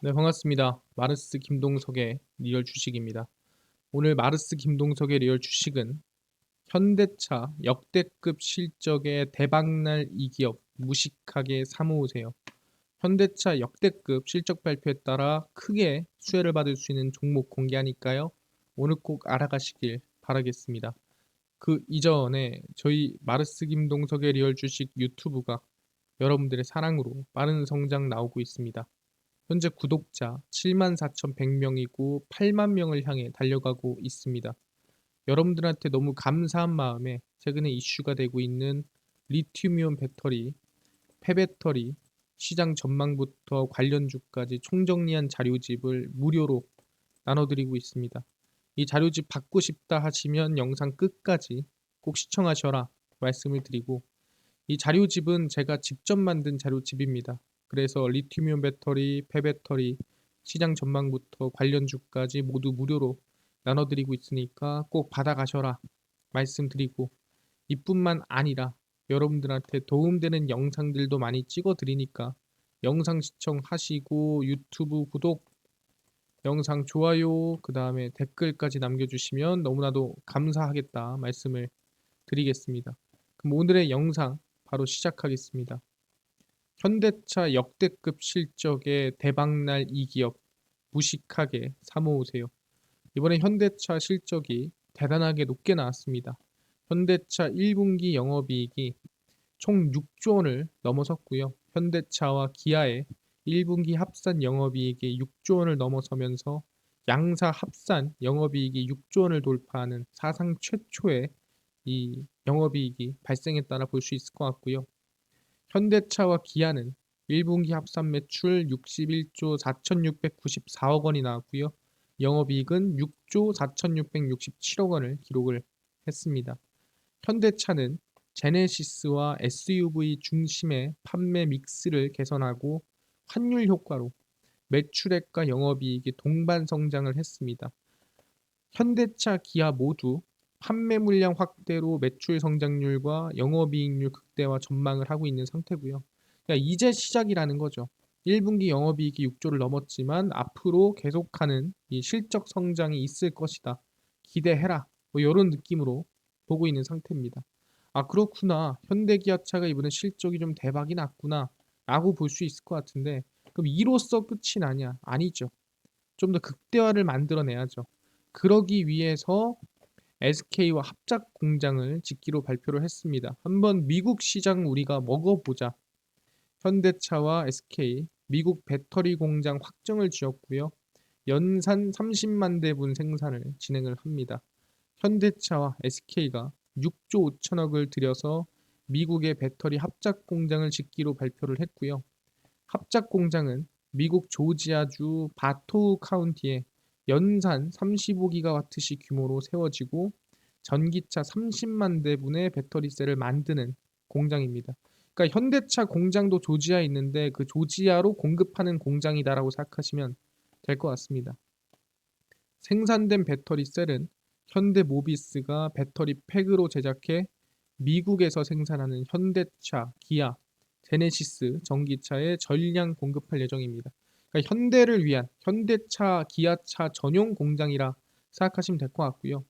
네, 반갑습니다. 마르스 김동석의 리얼 주식입니다. 오늘 마르스 김동석의 리얼 주식은 현대차 역대급 실적의 대박날 이 기업 무식하게 사모으세요. 현대차 역대급 실적 발표에 따라 크게 수혜를 받을 수 있는 종목 공개하니까요. 오늘 꼭 알아가시길 바라겠습니다. 그 이전에 저희 마르스 김동석의 리얼 주식 유튜브가 여러분들의 사랑으로 빠른 성장 나오고 있습니다. 현재 구독자 74,100명이고 8만 명을 향해 달려가고 있습니다. 여러분들한테 너무 감사한 마음에 최근에 이슈가 되고 있는 리튬이온 배터리, 폐배터리, 시장 전망부터 관련주까지 총정리한 자료집을 무료로 나눠드리고 있습니다. 이 자료집 받고 싶다 하시면 영상 끝까지 꼭 시청하셔라 말씀을 드리고, 이 자료집은 제가 직접 만든 자료집입니다. 그래서 리튬이온 배터리, 폐배터리, 시장 전망부터 관련주까지 모두 무료로 나눠드리고 있으니까 꼭 받아가셔라 말씀드리고, 이뿐만 아니라 여러분들한테 도움되는 영상들도 많이 찍어드리니까 영상 시청하시고 유튜브 구독, 영상 좋아요, 그 다음에 댓글까지 남겨주시면 너무나도 감사하겠다 말씀을 드리겠습니다. 그럼 오늘의 영상 바로 시작하겠습니다. 현대차 역대급 실적의 대박날 이 기업 무식하게 사모으세요. 이번에 현대차 실적이 대단하게 높게 나왔습니다. 현대차 1분기 영업이익이 총 6조 원을 넘어섰고요. 현대차와 기아의 1분기 합산 영업이익이 6조 원을 넘어서면서 양사 합산 영업이익이 6조 원을 돌파하는 사상 최초의 이 영업이익이 발생했다라 볼 수 있을 것 같고요. 현대차와 기아는 1분기 합산 매출 61조 4,694억 원이 나왔고요. 영업이익은 6조 4,667억 원을 기록을 했습니다. 현대차는 제네시스와 SUV 중심의 판매 믹스를 개선하고 환율 효과로 매출액과 영업이익이 동반 성장을 했습니다. 현대차, 기아 모두 판매 물량 확대로 매출 성장률과 영업이익률 극대화 전망을 하고 있는 상태고요. 그러니까 이제 시작이라는 거죠. 1분기 영업이익이 6조를 넘었지만 앞으로 계속하는 이 실적 성장이 있을 것이다. 기대해라. 뭐 이런 느낌으로 보고 있는 상태입니다. 아, 그렇구나. 현대기아차가 이번에 실적이 좀 대박이 났구나 라고 볼 수 있을 것 같은데, 그럼 이로써 끝이 나냐? 아니죠. 좀 더 극대화를 만들어내야죠. 그러기 위해서 SK와 합작 공장을 짓기로 발표를 했습니다. 한번 미국 시장 우리가 먹어보자. 현대차와 SK 미국 배터리 공장 확정을 지었고요. 연산 30만 대분 생산을 진행을 합니다. 현대차와 SK가 6조 5천억을 들여서 미국의 배터리 합작 공장을 짓기로 발표를 했고요. 합작 공장은 미국 조지아주 바토우 카운티에 연산 35기가와트시 규모로 세워지고 전기차 30만 대분의 배터리셀을 만드는 공장입니다. 그러니까 현대차 공장도 조지아에 있는데 그 조지아로 공급하는 공장이다라고 생각하시면 될 것 같습니다. 생산된 배터리셀은 현대모비스가 배터리 팩으로 제작해 미국에서 생산하는 현대차, 기아, 제네시스 전기차에 전량 공급할 예정입니다. 그러니까 현대를 위한 현대차, 기아차 전용 공장이라 생각하시면 될 것 같고요.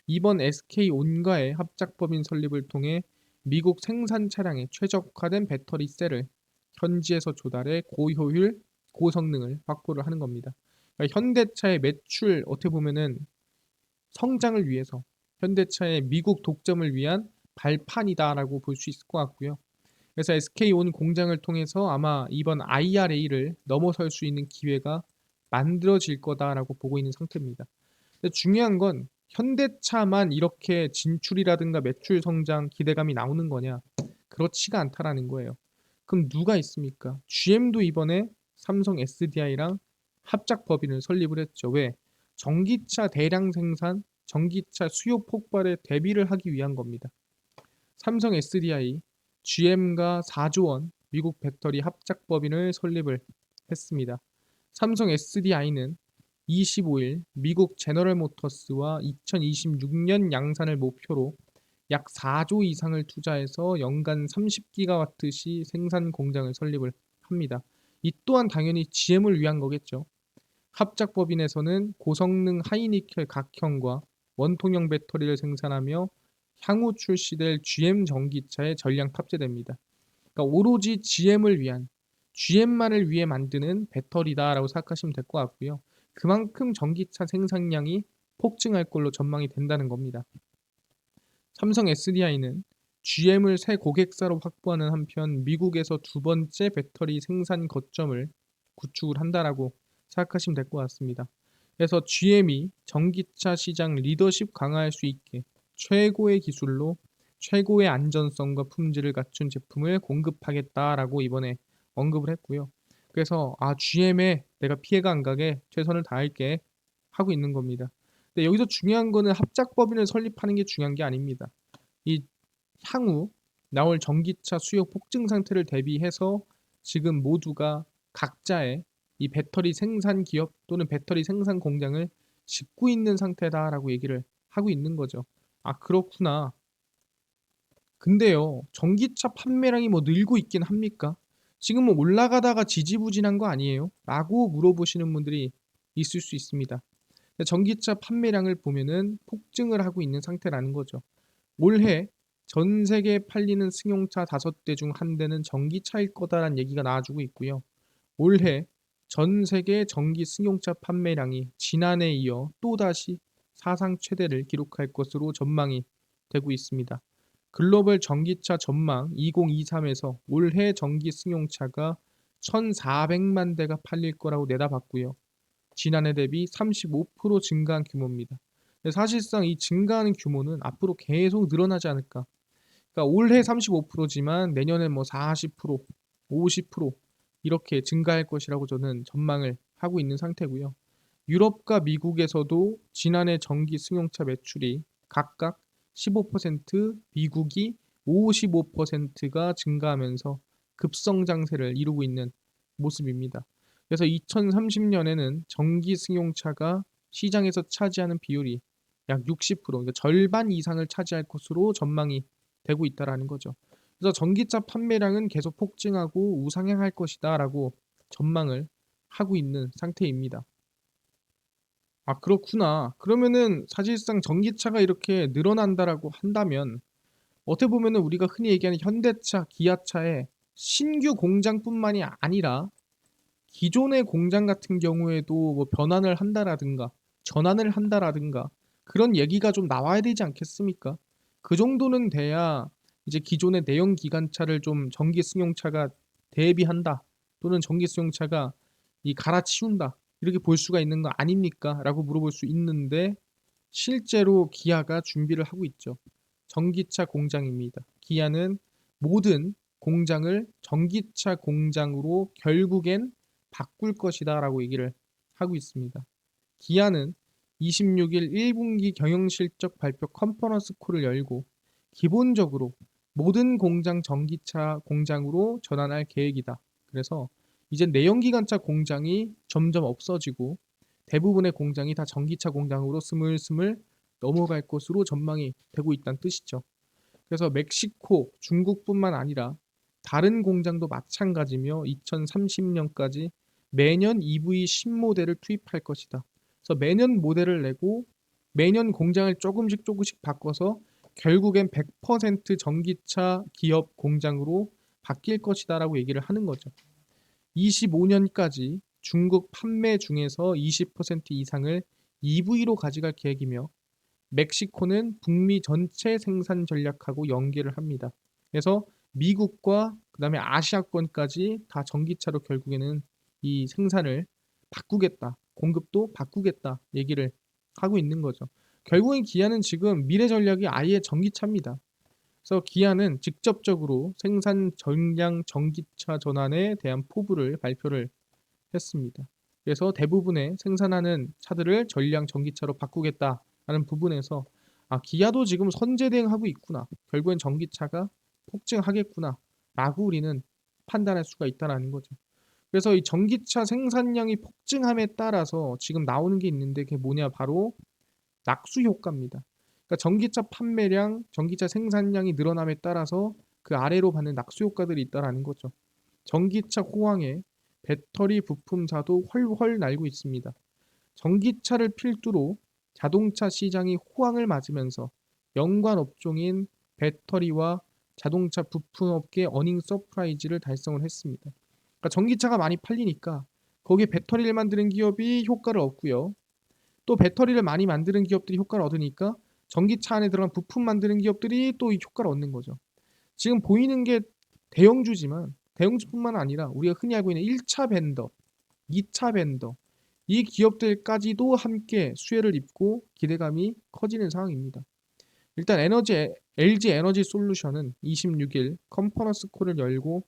이번 SK 온과의 합작법인 설립을 통해 미국 생산 차량에 최적화된 배터리 셀을 현지에서 조달해 고효율, 고성능을 확보를 하는 겁니다. 그러니까 현대차의 매출 어떻게 보면은 성장을 위해서 현대차의 미국 독점을 위한 발판이다라고 볼 수 있을 것 같고요. 그래서 SK온 공장을 통해서 아마 이번 IRA를 넘어설 수 있는 기회가 만들어질 거다라고 보고 있는 상태입니다. 근데 중요한 건 현대차만 이렇게 진출이라든가 매출 성장 기대감이 나오는 거냐? 그렇지가 않다라는 거예요. 그럼 누가 있습니까? GM도 이번에 삼성 SDI랑 합작 법인을 설립을 했죠. 왜? 전기차 대량 생산, 전기차 수요 폭발에 대비를 하기 위한 겁니다. 삼성 SDI, GM과 4조 원 미국 배터리 합작 법인을 설립을 했습니다. 삼성 SDI는 25일 미국 제너럴 모터스와 2026년 양산을 목표로 약 4조 이상을 투자해서 연간 30기가와트시 생산 공장을 설립을 합니다. 이 또한 당연히 GM을 위한 거겠죠. 합작법인에서는 고성능 하이니켈 각형과 원통형 배터리를 생산하며 향후 출시될 GM 전기차에 전량 탑재됩니다. 그러니까 오로지 GM을 위한 GM만을 위해 만드는 배터리다라고 생각하시면 될 것 같고요. 그만큼 전기차 생산량이 폭증할 걸로 전망이 된다는 겁니다. 삼성 SDI는 GM을 새 고객사로 확보하는 한편 미국에서 두 번째 배터리 생산 거점을 구축을 한다라고 생각하시면 될 것 같습니다. 그래서 GM이 전기차 시장 리더십 강화할 수 있게 최고의 기술로 최고의 안전성과 품질을 갖춘 제품을 공급하겠다라고 이번에 언급을 했고요. 그래서 GM에 내가 피해가 안 가게 최선을 다할게 하고 있는 겁니다. 근데 여기서 중요한 거는 합작법인을 설립하는 게 중요한 게 아닙니다. 이 향후 나올 전기차 수요 폭증 상태를 대비해서 지금 모두가 각자의 이 배터리 생산 기업 또는 배터리 생산 공장을 짓고 있는 상태다라고 얘기를 하고 있는 거죠. 아, 그렇구나. 근데요, 전기차 판매량이 뭐 늘고 있긴 합니까? 지금 뭐 올라가다가 지지부진한 거 아니에요? 라고 물어보시는 분들이 있을 수 있습니다. 전기차 판매량을 보면은 폭증을 하고 있는 상태라는 거죠. 올해 전 세계에 팔리는 승용차 5대 중 한 대는 전기차일 거다라는 얘기가 나와주고 있고요. 올해 전 세계 전기 승용차 판매량이 지난해에 이어 또다시 사상 최대를 기록할 것으로 전망이 되고 있습니다. 글로벌 전기차 전망 2023에서 올해 전기 승용차가 1,400만 대가 팔릴 거라고 내다봤고요. 지난해 대비 35% 증가한 규모입니다. 사실상 이 증가하는 규모는 앞으로 계속 늘어나지 않을까. 그러니까 올해 35%지만 내년에 뭐 40%, 50% 이렇게 증가할 것이라고 저는 전망을 하고 있는 상태고요. 유럽과 미국에서도 지난해 전기 승용차 매출이 각각 15%, 미국이 55%가 증가하면서 급성장세를 이루고 있는 모습입니다. 그래서 2030년에는 전기 승용차가 시장에서 차지하는 비율이 약 60%, 그러니까 절반 이상을 차지할 것으로 전망이 되고 있다라는 거죠. 그래서 전기차 판매량은 계속 폭증하고 우상향할 것이다라고 전망을 하고 있는 상태입니다. 아, 그렇구나. 그러면은 사실상 전기차가 이렇게 늘어난다라고 한다면 어떻게 보면은 우리가 흔히 얘기하는 현대차, 기아차의 신규 공장뿐만이 아니라 기존의 공장 같은 경우에도 뭐 변환을 한다라든가 전환을 한다라든가 그런 얘기가 좀 나와야 되지 않겠습니까? 그 정도는 돼야 이제 기존의 내연 기관차를 좀 전기 승용차가 대비한다 또는 전기 승용차가 이 갈아치운다 이렇게 볼 수가 있는 거 아닙니까? 라고 물어볼 수 있는데 실제로 기아가 준비를 하고 있죠. 전기차 공장입니다. 기아는 모든 공장을 전기차 공장으로 결국엔 바꿀 것이다라고 얘기를 하고 있습니다. 기아는 26일 1분기 경영실적 발표 컨퍼런스 콜을 열고 기본적으로 모든 공장 전기차 공장으로 전환할 계획이다. 그래서 이제 내연기관차 공장이 점점 없어지고 대부분의 공장이 다 전기차 공장으로 스물스물 넘어갈 것으로 전망이 되고 있다는 뜻이죠. 그래서 멕시코, 중국뿐만 아니라 다른 공장도 마찬가지며 2030년까지 매년 EV 신모델을 투입할 것이다. 그래서 매년 모델을 내고 매년 공장을 조금씩 바꿔서 결국엔 100% 전기차 기업 공장으로 바뀔 것이다라고 얘기를 하는 거죠. 25년까지 중국 판매 중에서 20% 이상을 EV로 가져갈 계획이며 멕시코는 북미 전체 생산 전략하고 연계를 합니다. 그래서 미국과 그다음에 아시아권까지 다 전기차로 결국에는 이 생산을 바꾸겠다, 공급도 바꾸겠다 얘기를 하고 있는 거죠. 결국엔 기아는 지금 미래 전략이 아예 전기차입니다. 그래서 기아는 직접적으로 생산 전량 전기차 전환에 대한 포부를 발표를 했습니다. 그래서 대부분의 생산하는 차들을 전량 전기차로 바꾸겠다라는 부분에서 기아도 지금 선제 대응하고 있구나. 결국엔 전기차가 폭증하겠구나. 라고 우리는 판단할 수가 있다라는 거죠. 그래서 이 전기차 생산량이 폭증함에 따라서 지금 나오는 게 있는데 그게 뭐냐 바로 낙수 효과입니다. 그러니까 전기차 판매량, 전기차 생산량이 늘어남에 따라서 그 아래로 받는 낙수 효과들이 있다라는 거죠. 전기차 호황에 배터리 부품사도 훨훨 날고 있습니다. 전기차를 필두로 자동차 시장이 호황을 맞으면서 연관 업종인 배터리와 자동차 부품업계 어닝 서프라이즈를 달성을 했습니다. 그러니까 전기차가 많이 팔리니까 거기에 배터리를 만드는 기업이 효과를 얻고요. 또 배터리를 많이 만드는 기업들이 효과를 얻으니까 전기차 안에 들어간 부품 만드는 기업들이 또 이 효과를 얻는 거죠. 지금 보이는 게 대형주지만 대형주뿐만 아니라 우리가 흔히 알고 있는 1차 벤더, 2차 벤더 이 기업들까지도 함께 수혜를 입고 기대감이 커지는 상황입니다. 일단 LG 에너지 솔루션은 26일 컨퍼런스 콜을 열고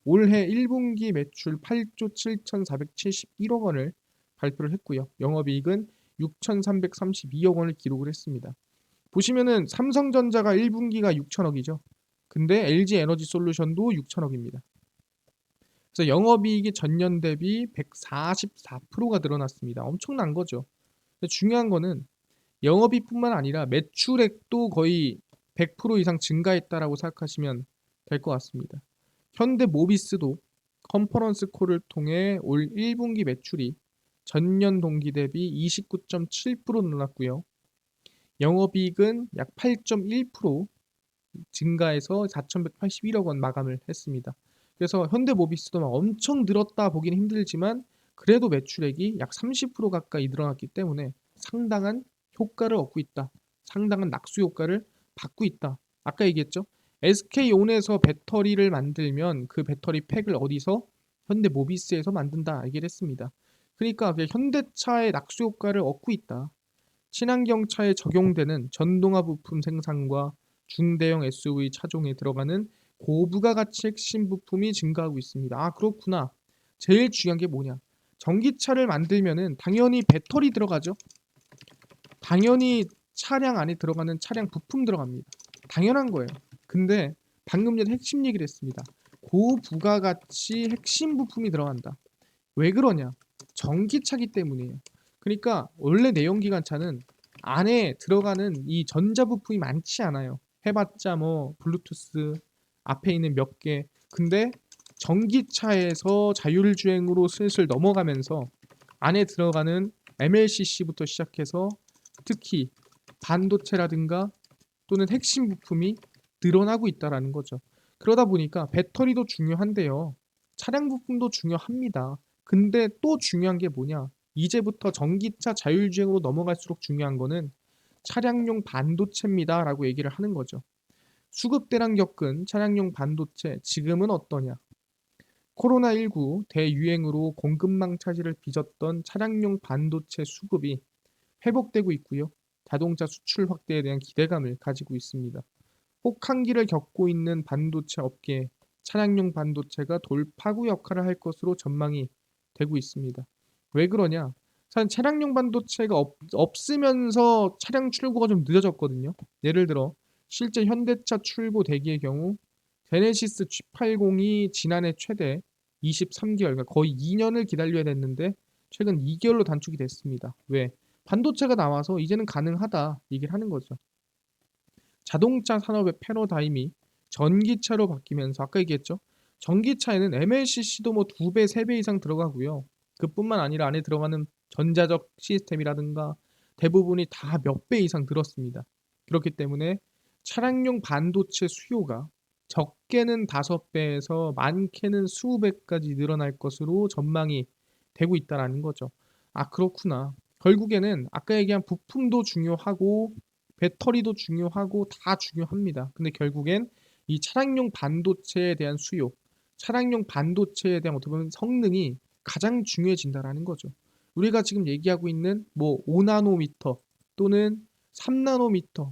올해 1분기 매출 8조 7,471억 원을 발표를 했고요. 영업이익은 6,332억 원을 기록을 했습니다. 보시면은 삼성전자가 1분기가 6천억이죠. 근데 LG 에너지 솔루션도 6천억입니다. 그래서 영업이익이 전년 대비 144%가 늘어났습니다. 엄청난 거죠. 근데 중요한 거는 영업이익뿐만 아니라 매출액도 거의 100% 이상 증가했다라고 생각하시면 될 것 같습니다. 현대모비스도 컨퍼런스 콜을 통해 올 1분기 매출이 전년 동기 대비 29.7% 늘어났고요. 영업이익은 약 8.1% 증가해서 4,181억 원 마감을 했습니다. 그래서 현대모비스도 막 엄청 늘었다 보기는 힘들지만 그래도 매출액이 약 30% 가까이 늘어났기 때문에 상당한 효과를 얻고 있다. 상당한 낙수 효과를 받고 있다. 아까 얘기했죠. SK온에서 배터리를 만들면 그 배터리 팩을 어디서? 현대모비스에서 만든다 얘기를 했습니다. 그러니까 현대차의 낙수 효과를 얻고 있다. 친환경차에 적용되는 전동화 부품 생산과 중대형 SUV 차종에 들어가는 고부가가치 핵심 부품이 증가하고 있습니다. 아, 그렇구나. 제일 중요한 게 뭐냐? 전기차를 만들면은 당연히 배터리 들어가죠. 당연히 차량 안에 들어가는 차량 부품 들어갑니다. 당연한 거예요. 근데 방금 전에 핵심 얘기를 했습니다. 고부가가치 핵심 부품이 들어간다. 왜 그러냐? 전기차기 때문이에요. 그러니까 원래 내연기관차는 안에 들어가는 이 전자부품이 많지 않아요. 해봤자 뭐 블루투스 앞에 있는 몇 개. 근데 전기차에서 자율주행으로 슬슬 넘어가면서 안에 들어가는 MLCC부터 시작해서 특히 반도체라든가 또는 핵심 부품이 늘어나고 있다라는 거죠. 그러다 보니까 배터리도 중요한데요. 차량 부품도 중요합니다. 근데 또 중요한 게 뭐냐? 이제부터 전기차 자율주행으로 넘어갈수록 중요한 거는 차량용 반도체입니다라고 얘기를 하는 거죠. 수급대란 겪은 차량용 반도체 지금은 어떠냐? 코로나19 대유행으로 공급망 차질을 빚었던 차량용 반도체 수급이 회복되고 있고요. 자동차 수출 확대에 대한 기대감을 가지고 있습니다. 혹한기를 겪고 있는 반도체 업계에 차량용 반도체가 돌파구 역할을 할 것으로 전망이 되고 있습니다. 왜 그러냐? 사실 차량용 반도체가 없으면서 차량 출고가 좀 늦어졌거든요. 예를 들어 실제 현대차 출고 대기의 경우 제네시스 G80이 지난해 최대 23개월, 그러니까 거의 2년을 기다려야 됐는데 최근 2개월로 단축이 됐습니다. 왜? 반도체가 나와서 이제는 가능하다 얘기를 하는 거죠. 자동차 산업의 패러다임이 전기차로 바뀌면서 아까 얘기했죠. 전기차에는 MLCC도 뭐 2배, 3배 이상 들어가고요. 그뿐만 아니라 안에 들어가는 전자적 시스템이라든가 대부분이 다 몇 배 이상 늘었습니다. 그렇기 때문에 차량용 반도체 수요가 적게는 5배에서 많게는 20배까지 늘어날 것으로 전망이 되고 있다는 거죠. 아, 그렇구나. 결국에는 아까 얘기한 부품도 중요하고 배터리도 중요하고 다 중요합니다. 근데 결국엔 이 차량용 반도체에 대한 수요, 차량용 반도체에 대한 어떻게 보면 성능이 가장 중요해진다라는 거죠. 우리가 지금 얘기하고 있는 뭐 5나노미터 또는 3나노미터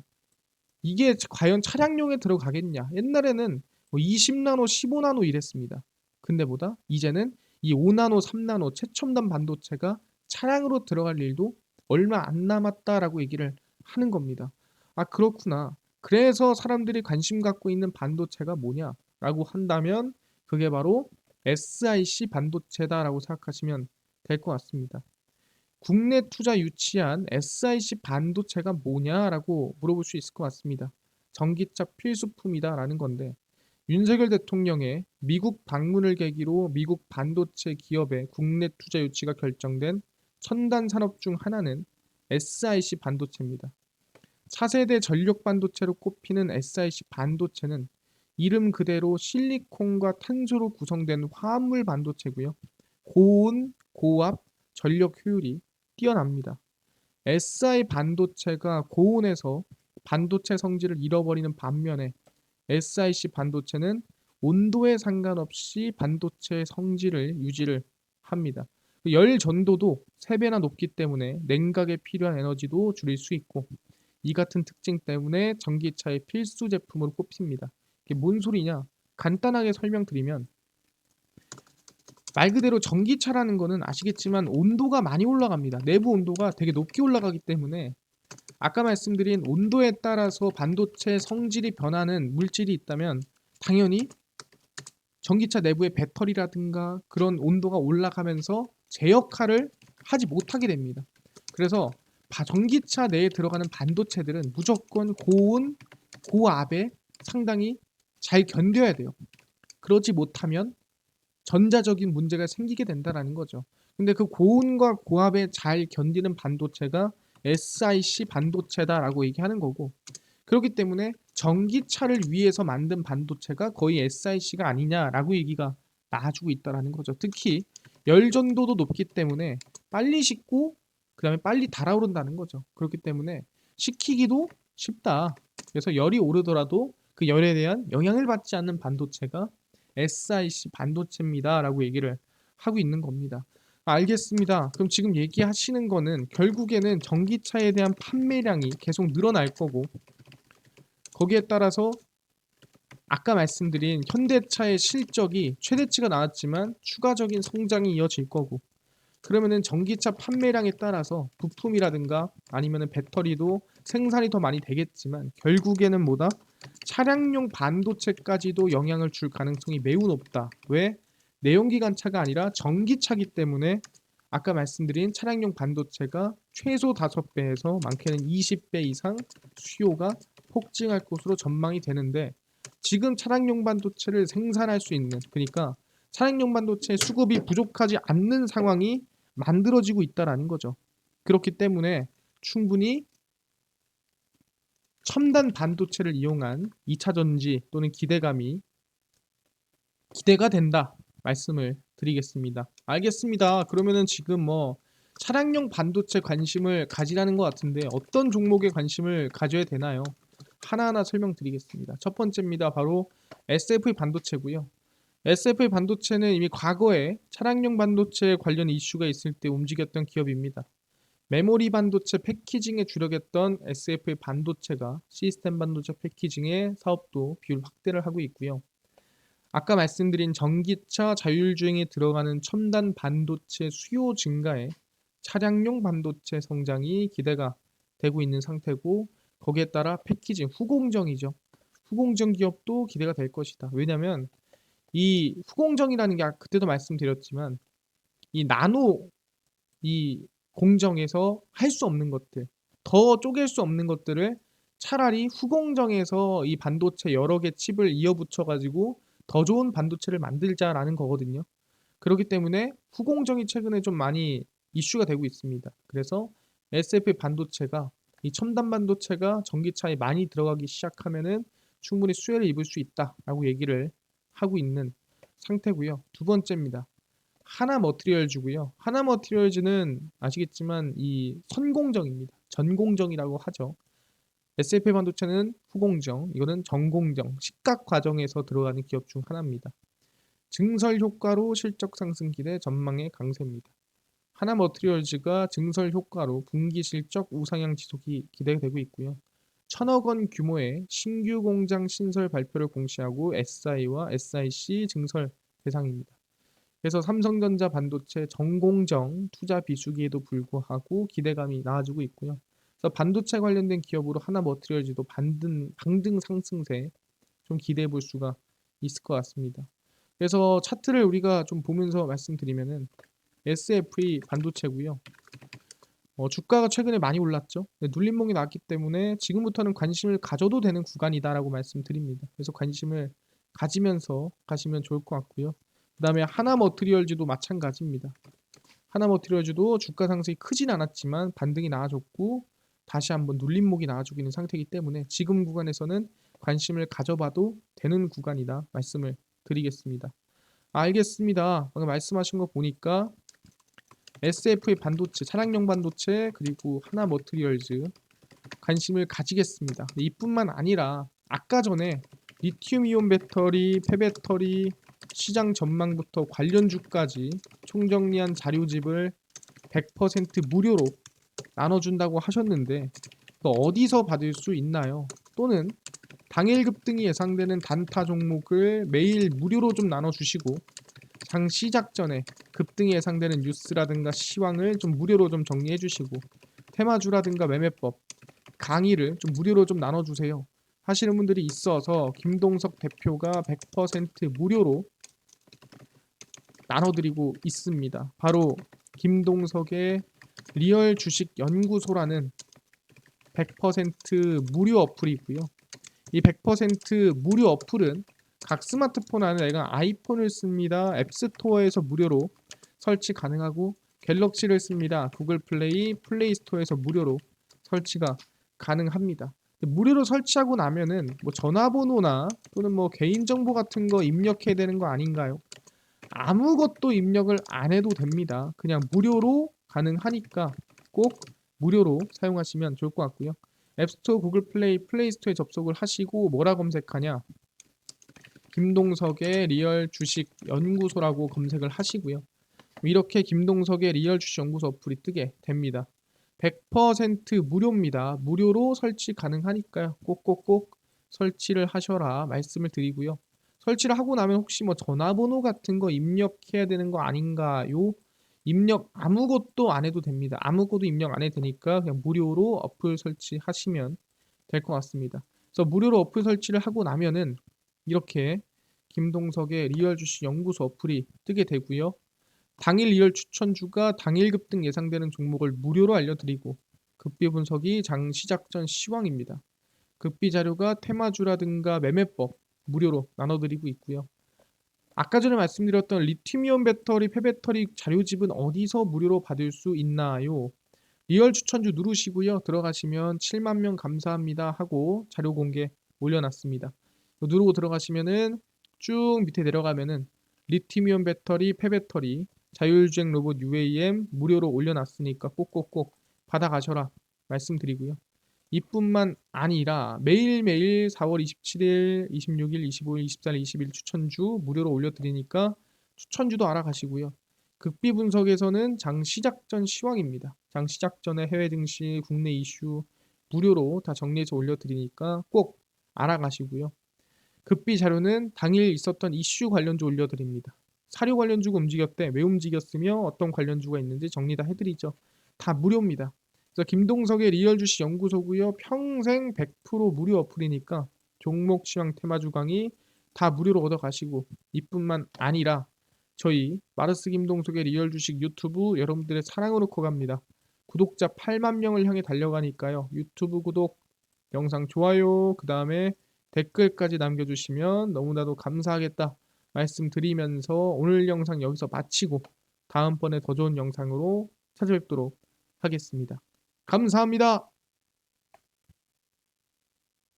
이게 과연 차량용에 들어가겠냐? 옛날에는 뭐 20나노, 15나노 이랬습니다. 근데 보다 이제는 이 5나노, 3나노 최첨단 반도체가 차량으로 들어갈 일도 얼마 안 남았다라고 얘기를 하는 겁니다. 아, 그렇구나. 그래서 사람들이 관심 갖고 있는 반도체가 뭐냐라고 한다면 그게 바로 SiC 반도체다라고 생각하시면 될 것 같습니다. 국내 투자 유치한 SiC 반도체가 뭐냐라고 물어볼 수 있을 것 같습니다. 전기차 필수품이다라는 건데 윤석열 대통령의 미국 방문을 계기로 미국 반도체 기업의 국내 투자 유치가 결정된 첨단 산업 중 하나는 SiC 반도체입니다. 차세대 전력 반도체로 꼽히는 SiC 반도체는 이름 그대로 실리콘과 탄소로 구성된 화합물 반도체고요. 고온, 고압, 전력 효율이 뛰어납니다. Si 반도체가 고온에서 반도체 성질을 잃어버리는 반면에 SiC 반도체는 온도에 상관없이 반도체의 성질을 유지를 합니다. 열 전도도 3배나 높기 때문에 냉각에 필요한 에너지도 줄일 수 있고 이 같은 특징 때문에 전기차의 필수 제품으로 꼽힙니다. 이게 뭔 소리냐? 간단하게 설명드리면 말 그대로 전기차라는 거는 아시겠지만 온도가 많이 올라갑니다. 내부 온도가 되게 높게 올라가기 때문에 아까 말씀드린 온도에 따라서 반도체 성질이 변하는 물질이 있다면 당연히 전기차 내부의 배터리라든가 그런 온도가 올라가면서 제 역할을 하지 못하게 됩니다. 그래서 전기차 내에 들어가는 반도체들은 무조건 고온, 고압에 상당히 잘 견뎌야 돼요. 그러지 못하면 전자적인 문제가 생기게 된다라는 거죠. 근데 그 고온과 고압에 잘 견디는 반도체가 SiC 반도체다라고 얘기하는 거고 그렇기 때문에 전기차를 위해서 만든 반도체가 거의 SiC가 아니냐라고 얘기가 나와주고 있다라는 거죠. 특히 열 전도도 높기 때문에 빨리 식고 그다음에 빨리 달아오른다는 거죠. 그렇기 때문에 식히기도 쉽다. 그래서 열이 오르더라도 그 열에 대한 영향을 받지 않는 반도체가 SiC 반도체입니다라고 얘기를 하고 있는 겁니다. 알겠습니다. 그럼 지금 얘기하시는 거는 결국에는 전기차에 대한 판매량이 계속 늘어날 거고 거기에 따라서 아까 말씀드린 현대차의 실적이 최대치가 나왔지만 추가적인 성장이 이어질 거고 그러면은 전기차 판매량에 따라서 부품이라든가 아니면은 배터리도 생산이 더 많이 되겠지만 결국에는 뭐다? 차량용 반도체까지도 영향을 줄 가능성이 매우 높다. 왜? 내연기관차가 아니라 전기차기 때문에 아까 말씀드린 차량용 반도체가 최소 5배에서 많게는 20배 이상 수요가 폭증할 것으로 전망이 되는데 지금 차량용 반도체를 생산할 수 있는 그러니까 차량용 반도체 수급이 부족하지 않는 상황이 만들어지고 있다라는 거죠. 그렇기 때문에 충분히 첨단 반도체를 이용한 2차 전지 또는 기대가 된다 말씀을 드리겠습니다. 알겠습니다. 그러면은 지금 뭐 차량용 반도체 관심을 가지라는 것 같은데 어떤 종목에 관심을 가져야 되나요? 하나하나 설명드리겠습니다. 첫 번째입니다. 바로 SFA 반도체고요. SFA 반도체는 이미 과거에 차량용 반도체 관련 이슈가 있을 때 움직였던 기업입니다. 메모리 반도체 패키징에 주력했던 SFA 반도체가 시스템 반도체 패키징의 사업도 비율 확대를 하고 있고요. 아까 말씀드린 전기차 자율주행에 들어가는 첨단 반도체 수요 증가에 차량용 반도체 성장이 기대가 되고 있는 상태고 거기에 따라 패키징 후공정이죠. 후공정 기업도 기대가 될 것이다. 왜냐하면 이 후공정이라는 게 그때도 말씀드렸지만 이 나노 이 공정에서 할 수 없는 것들, 더 쪼갤 수 없는 것들을 차라리 후공정에서 이 반도체 여러 개 칩을 이어붙여 가지고 더 좋은 반도체를 만들자라는 거거든요. 그렇기 때문에 후공정이 최근에 좀 많이 이슈가 되고 있습니다. 그래서 SF 반도체가 이 첨단 반도체가 전기차에 많이 들어가기 시작하면은 충분히 수혜를 입을 수 있다라고 얘기를 하고 있는 상태고요. 두 번째입니다. 하나 머티리얼즈고요. 하나 머티리얼즈는 아시겠지만 이 선공정입니다. 전공정이라고 하죠. SF 반도체는 후공정, 이거는 전공정, 식각 과정에서 들어가는 기업 중 하나입니다. 증설 효과로 실적 상승 기대 전망의 강세입니다. 하나 머티리얼즈가 증설 효과로 분기 실적 우상향 지속이 기대되고 있고요. 1,000억 원 규모의 신규 공장 신설 발표를 공시하고 SI와 SIC 증설 대상입니다. 그래서 삼성전자 반도체 전공정 투자 비수기에도 불구하고 기대감이 나아지고 있고요. 그래서 반도체 관련된 기업으로 하나 머티리얼즈도 반등 상승세 좀 기대해 볼 수가 있을 것 같습니다. 그래서 차트를 우리가 좀 보면서 말씀드리면은 SFE 반도체고요. 주가가 최근에 많이 올랐죠. 눌림목이 나왔기 때문에 지금부터는 관심을 가져도 되는 구간이다라고 말씀드립니다. 그래서 관심을 가지면서 가시면 좋을 것 같고요. 그 다음에 하나머트리얼즈도 마찬가지입니다. 하나머트리얼즈도 주가 상승이 크진 않았지만 반등이 나와줬고 다시 한번 눌림목이 나와주고 있는 상태이기 때문에 지금 구간에서는 관심을 가져봐도 되는 구간이다 말씀을 드리겠습니다. 알겠습니다. 방금 말씀하신 거 보니까 SF의 반도체, 차량용 반도체 그리고 하나머트리얼즈 관심을 가지겠습니다. 이뿐만 아니라 아까 전에 리튬이온 배터리, 폐배터리 시장 전망부터 관련주까지 총정리한 자료집을 100% 무료로 나눠준다고 하셨는데 또 어디서 받을 수 있나요? 또는 당일 급등이 예상되는 단타 종목을 매일 무료로 좀 나눠주시고 장 시작 전에 급등이 예상되는 뉴스라든가 시황을 좀 무료로 좀 정리해 주시고 테마주라든가 매매법 강의를 좀 무료로 좀 나눠주세요 하시는 분들이 있어서 김동석 대표가 100% 무료로 나눠드리고 있습니다. 바로 김동석의 리얼 주식 연구소라는 100% 무료 어플이고요. 이 100% 무료 어플은 각 스마트폰 안에 내가 아이폰을 씁니다. 앱스토어에서 무료로 설치 가능하고 갤럭시를 씁니다. 구글 플레이, 플레이 스토어에서 무료로 설치가 가능합니다. 무료로 설치하고 나면은 뭐 전화번호나 또는 뭐 개인정보 같은 거 입력해야 되는 거 아닌가요? 아무것도 입력을 안 해도 됩니다. 그냥 무료로 가능하니까 꼭 무료로 사용하시면 좋을 것 같고요. 앱스토어, 구글 플레이, 플레이 스토어에 접속을 하시고 뭐라 검색하냐? 김동석의 리얼 주식 연구소라고 검색을 하시고요. 이렇게 김동석의 리얼 주식 연구소 어플이 뜨게 됩니다. 100% 무료입니다. 무료로 설치 가능하니까요. 꼭꼭꼭 설치를 하셔라 말씀을 드리고요. 설치를 하고 나면 혹시 뭐 전화번호 같은 거 입력해야 되는 거 아닌가요? 입력 아무것도 안 해도 됩니다. 아무것도 입력 안 해도 되니까 그냥 무료로 어플 설치하시면 될 것 같습니다. 그래서 무료로 어플 설치를 하고 나면은 이렇게 김동석의 리얼 주식 연구소 어플이 뜨게 되고요. 당일 리얼 추천주가 당일 급등 예상되는 종목을 무료로 알려드리고 급비 분석이 장 시작 전 시황입니다. 급비 자료가 테마주라든가 매매법 무료로 나눠드리고 있고요. 아까 전에 말씀드렸던 리튬이온 배터리, 폐배터리 자료집은 어디서 무료로 받을 수 있나요? 리얼 추천주 누르시고요. 들어가시면 7만 명 감사합니다 하고 자료 공개 올려놨습니다. 누르고 들어가시면은 쭉 밑에 내려가면은 리튬이온 배터리, 폐배터리, 자율주행 로봇 UAM 무료로 올려놨으니까 꼭꼭꼭 받아가셔라 말씀드리고요. 이뿐만 아니라 매일매일 4월 27일, 26일, 25일, 24일, 20일 추천주 무료로 올려드리니까 추천주도 알아가시고요. 극비 분석에서는 장 시작 전 시황입니다. 장 시작 전에 해외 증시, 국내 이슈 무료로 다 정리해서 올려드리니까 꼭 알아가시고요. 급비 자료는 당일 있었던 이슈 관련주 올려드립니다. 사료 관련주가 움직였대, 왜 움직였으며 어떤 관련주가 있는지 정리 다 해드리죠. 다 무료입니다. 그래서 김동석의 리얼 주식 연구소고요. 평생 100% 무료 어플이니까 종목 시황 테마주 강의 다 무료로 얻어가시고 이뿐만 아니라 저희 마르스 김동석의 리얼 주식 유튜브 여러분들의 사랑으로 커갑니다. 구독자 8만 명을 향해 달려가니까요. 유튜브 구독, 영상 좋아요, 그 다음에 댓글까지 남겨주시면 너무나도 감사하겠다 말씀드리면서 오늘 영상 여기서 마치고 다음번에 더 좋은 영상으로 찾아뵙도록 하겠습니다. 감사합니다.